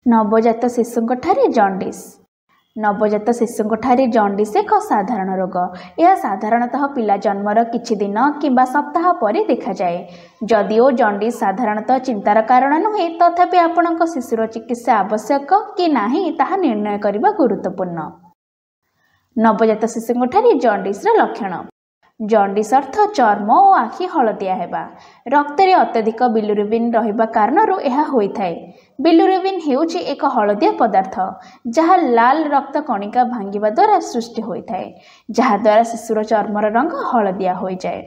नवजात शिशुंठारे जॉन्डिस। नवजात शिशुंठारे जॉन्डिस एक साधारण रोग। यह साधारणतः पिला जन्मर किछि दिन किंबा सप्ताह पर देखा जाए। जदिओ जॉन्डिस साधारणतः चिंतार कारण नुहे, तथापि आपणक शिशुर चिकित्सा आवश्यक कि नाही ताहा निर्णय करबा गुरुत्वपूर्ण। नवजात शिशुंठारे जॉन्डिस लक्षण। जॉन्डिस अर्थ चर्म और आखि हलदिया हेबा। रक्त में अत्यधिक बिलिरुबिन रहिबा कारणरू यह होइथाय। बिलिरुबिन हेउछि एक हलदिया पदार्थ जहाँ लाल रक्त कणिका भांगिबा द्वारा सृष्टि होइथाय, जहाँ द्वारा शिशुर चर्मर रंग हलदिया हो जाए।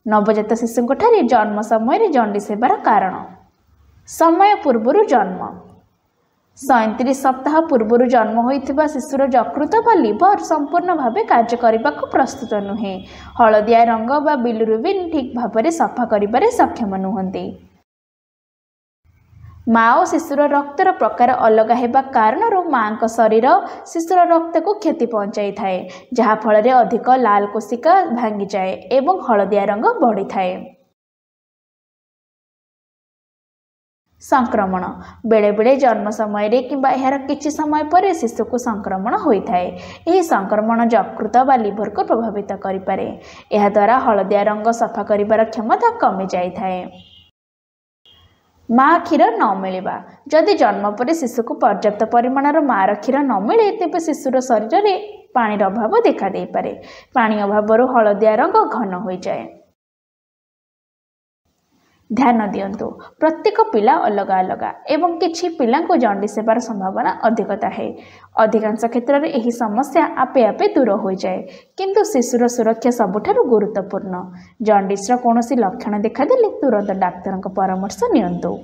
नवजात शिशुंठारे जन्म समय जॉन्डिस हेबार कारण। समय पूर्व जन्म। 37 सप्ताह पूर्व जन्म होइथिबा शिशुर यकृत बा लिवर संपूर्ण भावे कार्य करने को प्रस्तुत नुहे। हलदिया रंग बा बिलिरुबिन ठीक भाव सफा करिबारे सक्षम नुहंती। माँ और शिशुर रक्तर प्रकार अलग हेबा कारणरू माँ शरीर शिशुर रक्त को क्षति पहुँचाई थाए, जहाँ फल अधिक लाल कोशिका भांगी जाए एवं हलदिया रंग बढ़ी थाए। संक्रमण। बेले बेले जन्म समय किंबा यार किछि समय पर शिशु को संक्रमण होता है। यह संक्रमण यकृत बा लिवर को प्रभावित करिपारे। यह द्वारा हलदिया रंग सफा करिबार क्षमता कमी जाई थाए। माँ क्षीर न मिलवा। जदि जन्म पर शिशु को पर्याप्त परिमाणर माँ क्षीर न मिले, तेज शिशुर शरीर में पानी अभाव देखा दे पारे। पानी अभाव हलदिया रंग घन हो जाए। ध्यान दियंतु, प्रत्येक पिला अलग अलग एवं किछि पिला को जॉन्डिस हेबार संभावना अधिकता है। अधिकांश क्षेत्र में यही समस्या आपे आपे दूर हो जाए, किंतु शिशुर सुरक्षा सबुठारु गुरुत्वपूर्ण। जॉन्डिस कौनसी लक्षण देखा देले तुरंत डाक्तर परामर्श नियंतु।